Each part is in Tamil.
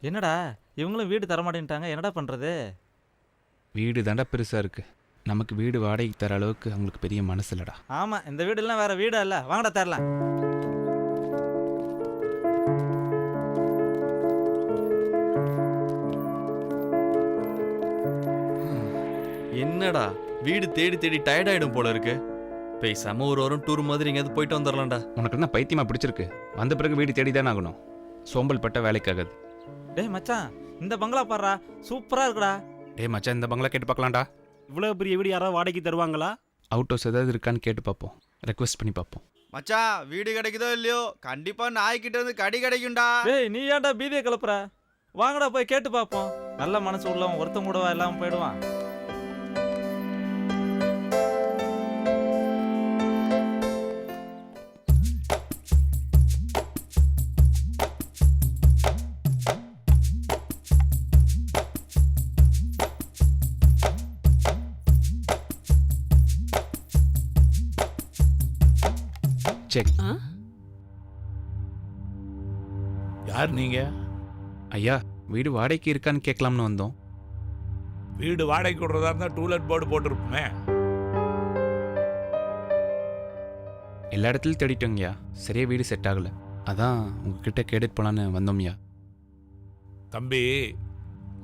என்னடா இவங்களும் வீடு தரமாட்டேன்ட்டாங்க, என்னடா பண்றது? வீடு தாண்டா பெருசாக இருக்குது. நமக்கு வீடு வாடகைக்கு தர அளவுக்கு அவங்களுக்கு பெரிய மனசு இல்லைடா. ஆமா, இந்த வீடுலாம் வேற வீடா இல்ல, வாங்கடா தரலாம். என்னடா வீடு தேடி தேடி டயர்ட் ஆயிடும் போல இருக்கு. பேசாம ஒரு வாரம் டூர் மாதிரி எங்கேயாவது போயிட்டு வந்துடலாம்டா. உனக்கு என்ன பைத்தியமாக பிடிச்சிருக்கு? வந்த பிறகு வீடு தேடி தானே ஆகணும். சோம்பல் பட்ட வேலைக்காகாது. டேய் மச்சான், இந்த பங்களா பாடுறா, சூப்பரா இருக்குடா. டேய் மச்சான், இந்த பங்களா கேட்டு பார்க்கலாம்டா. இவ்வளோ பெரிய வீடு யாராவது வாடகைக்கு தருவாங்களா? அவுட் ஹவுஸ் ஏதாவது இருக்கான்னு கேட்டு பார்ப்போம். ரெக்வஸ்ட் பண்ணி பார்ப்போம். மச்சான் வீடு கிடைக்குதோ இல்லையோ கண்டிப்பா நாய்கிட்ட இருந்து கடி கிடைக்கும்டா. டேய் நீ ஏன்டா பீதியை கிளப்புற? வாங்கடா போய் கேட்டு பார்ப்போம். நல்ல மனசு உள்ளவன் ஒருத்தன் கூடவா இல்லாம போயிடுவான். செக். யார் நீங்க? ஐயா, வீடு வாடகைக்கு இருக்கான்னு கேட்கலாம்னு வந்தோம். வீடு வாடகைக்கு விடுறதா இருந்தா டூலெட் போர்டு போட்டிருப்போமே. எல்லா இடத்துலையும் தேடிட்டோங்கய்யா, சரியா வீடு செட் ஆகலை. அதான் உங்ககிட்ட கேட்டுட்டு போலான்னு வந்தோம்யா. தம்பி,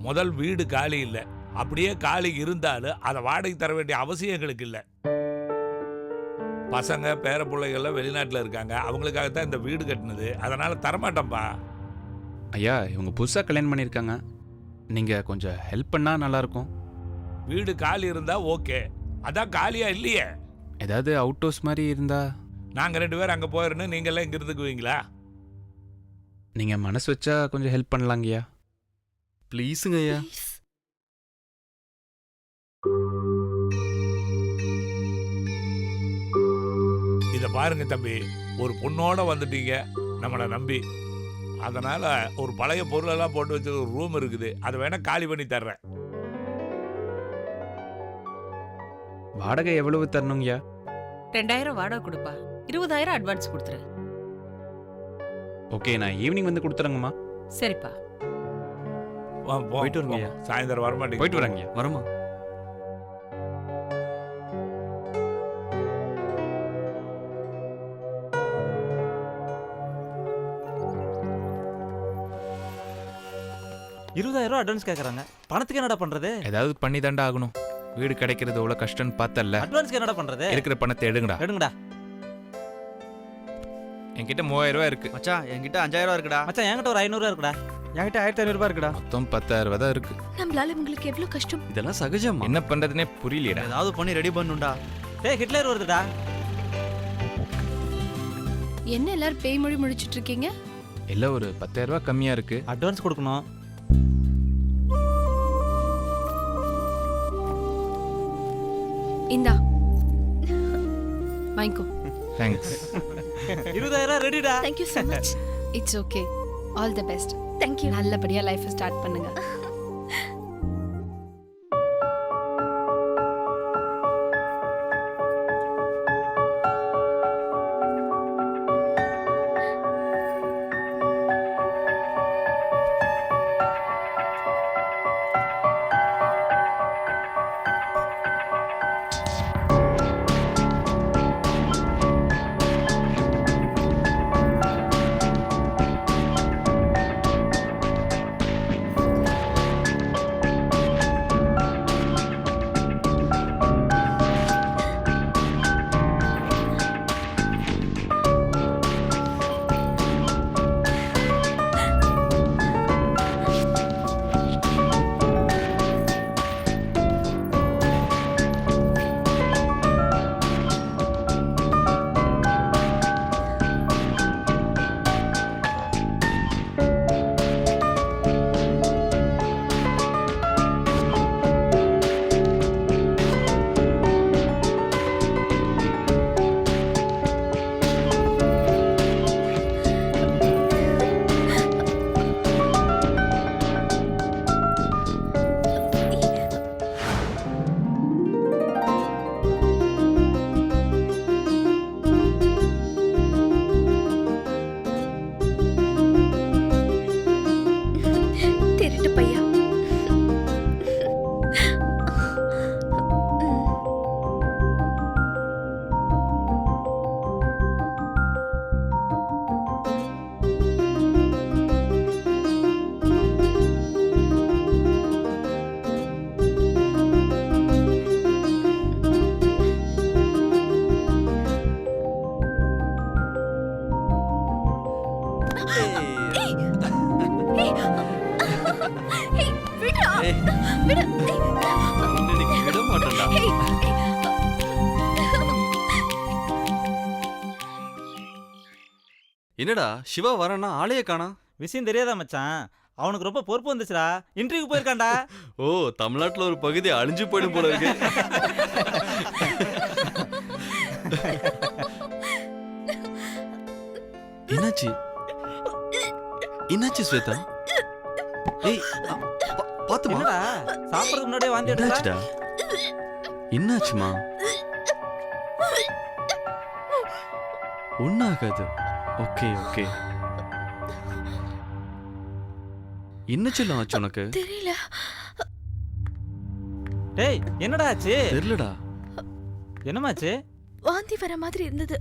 முதல் வீடு காலி இல்லை. அப்படியே காலி இருந்தாலும் அதை வாடகை தர வேண்டிய அவசியம் எங்களுக்கு இல்லை. பசங்க பேர பிள்ளைகள்லாம் வெளிநாட்டில் இருக்காங்க, அவங்களுக்காகத்தான் இந்த வீடு கட்டினது. அதனால தரமாட்டோம்ப்பா. ஐயா, இவங்க புதுசாக கல்யாணம் பண்ணியிருக்காங்க. நீங்கள் கொஞ்சம் ஹெல்ப் பண்ணால் நல்லாயிருக்கும். வீடு காலி இருந்தா ஓகே, அதான் காலியா இல்லையே. ஏதாவது அவுட் ஹவுஸ் மாதிரி இருந்தால். நாங்கள் 2 பேரும் அங்கே போயிடணும், நீங்கள்லாம் இங்கே இருந்துக்குவீங்களா? நீங்கள் மனசு வச்சா கொஞ்சம் ஹெல்ப் பண்ணலாங்கய்யா. ப்ளீஸுங்க ஐயா. இதை பாருங்க தம்பி, ஒரு பொண்ணோட வந்துட்டீங்க நம்மளை நம்பி. அதனால ஒரு பழைய பொருளெல்லாம் போட்டு வச்ச ஒரு ரூம் இருக்குது, அதை வேணா காலி பண்ணி தர்றேன். வாடகை எவ்வளவு தரணுங்கய்யா? 2000 வாடகை கொடுப்பா, 20000 அட்வான்ஸ் கொடுத்துரு. ஓகே, நான் ஈவினிங் வந்து கொடுத்துறேங்கம்மா. சரிப்பா. போயிட்டு வருங்க ஐயா. சாயந்தரம் வரமாட்டீங்க? போயிட்டு வரேங்கய்யா. வரமா? ₹20,000 அட்வான்ஸ் கேக்குறாங்க. பணத்துக்கு என்னடா பண்றது? ஏதாவது பண்ணி தாண்டா ஆகணும். வீடு கிடைக்கிறது எவ்வளோ கஷ்டம்னு பார்த்தல. அட்வான்ஸ்க்கு என்னடா பண்றது? இருக்கிற பணத்தை எடுங்கடா. எடுங்கடா. என்கிட்ட 3000 இருக்கு. மச்சான் என்கிட்ட 5000 இருக்குடா. மச்சான் என்கிட்ட ஒரு 500 இருக்குடா. என்கிட்ட 1500 இருக்குடா. மொத்தம் 10000 தான் இருக்கு. நம்மளால உங்களுக்கு எவ்வளவு கஷ்டம். இதெல்லாம் சகஜமா? என்ன பண்றதுனே புரியலையடா. ஏதாவது பண்ணி ரெடி பண்ணுண்டா. டேய் ஹிட்லர் வருதுடா. என்ன எல்லாரும் பேய் மொழி முடிச்சிட்டு இருக்கீங்க? எல்லாம் ஒரு 10000 கம்மியா இருக்கு. அட்வான்ஸ் கொடுக்கணும். இந்தா வாங்கிக்கோ. Thanks. 20,000 ரெடிடா. Thank you so much. It's okay. All the best. Thank you. நல்லபடியா லைஃப் ஸ்டார்ட் பண்ணுங்க. என்னடா சிவா வரேன்னா ஆளையே காணா. விஷயம் தெரியாதா மச்சான், அவனுக்கு ரொம்ப பொறுப்பு வந்துச்சுடா, இன்டர்வியூ போயிருக்கான்டா. ஓ, தமிழ்நாட்டுல ஒரு பகுதி அழிஞ்சு போயிடும் போல இருக்கு. என்னாச்சு என்னாச்சு ஸ்வேதா? ஏய், பாத்துமா. என்னடா சாப்பிடறதுக்கு முன்னாடியே வாந்தி எடுத்தா? என்னாச்சுடா? என்னாச்சுமா? ஒன்னாகாது. Okay okay. என்ன சொல்ல ஆச்சு உனக்கு? தெரியல. டேய் என்னடா ஆச்சு? தெரியலடா. என்னமாச்சு? வாந்தி வர மாதிரி இருந்தது.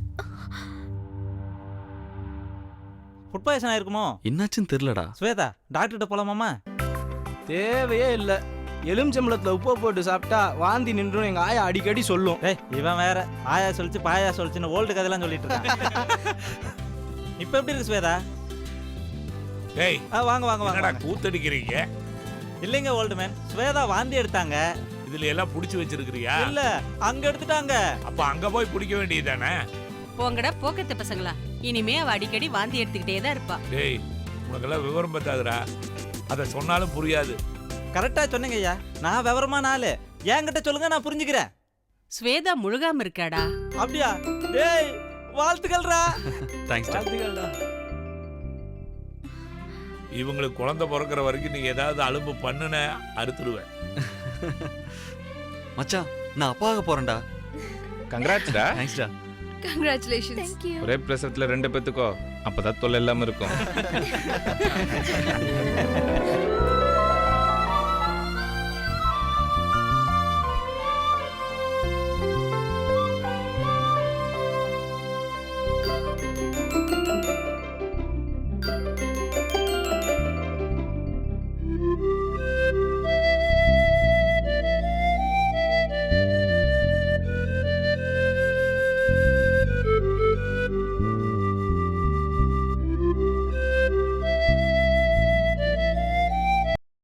ஃபுட் பாய்சன் ஆயிருக்குமோ? என்னாச்சுன்னு தெரியலடா. ஸ்வேதா டாக்டர்கிட்ட போலாமாமா? தேவையே இல்லை. எலுமிச்சம்பளத்தில் உப்பு போட்டு சாப்பிட்டா வாந்தி நின்றும் எங்கள் ஆயா அடிக்கடி சொல்லும். டேய் இவன் வேற ஆயா சொல்லிச்சு பாயா சொல்லிச்சுன்னு ஓல்டு கதையெல்லாம் சொல்லிட்டு இருக்கான். இப்ப எப்படி இருக்கு ஸ்வேதா? டேய் வாங்க வாங்க என்னடா வாங்க. கூத்தடிக்கிறீங்க? இல்லைங்க ஓல்டு மேன், ஸ்வேதா வாந்தி எடுத்தாங்க. இதுல எல்லாம் புடிச்சு வச்சிருக்கிறியா? இல்ல அங்க எடுத்துட்டாங்க. அப்ப அங்க போய் பிடிக்க வேண்டியதானே? போங்கடா போக்கத்து பசங்களா, இனிமே அவ அடிக்கடி வாந்தி எடுத்துக்கிட்டே தான் இருப்பா. டேய் உனக்கெல்லாம் விவரம் பத்தாதுடா, அதை சொன்னாலும் புரியாது. கரெக்டா சொன்னீங்க ஐயா, நான் விவரமான ஆளு, என்கிட்ட சொல்லுங்க நான் புரிஞ்சுக்கிறேன். ஸ்வேதா முழுகாம இருக்காடா. அப்படியா? டேய் வாழ்த்துக்கள்ரா. தேங்க்ஸ். இவங்களுக்கு குழந்தை பிறக்கிற வரைக்கும் நீ ஏதாவது அலும்பு பண்ணுன அறுத்துடுவேன். மச்சான், நான் அப்பாக போறேன்டா. கங்க்ராட்ஸ்டா. தேங்க்ஸ்டா. கங்க்ராச்சுலேஷன்ஸ். Thank you. ஒரே பிரசவத்தில் 2 பேத்துக்கோ, அப்பதான் தொல்லை இல்லாமல் இருக்கும்.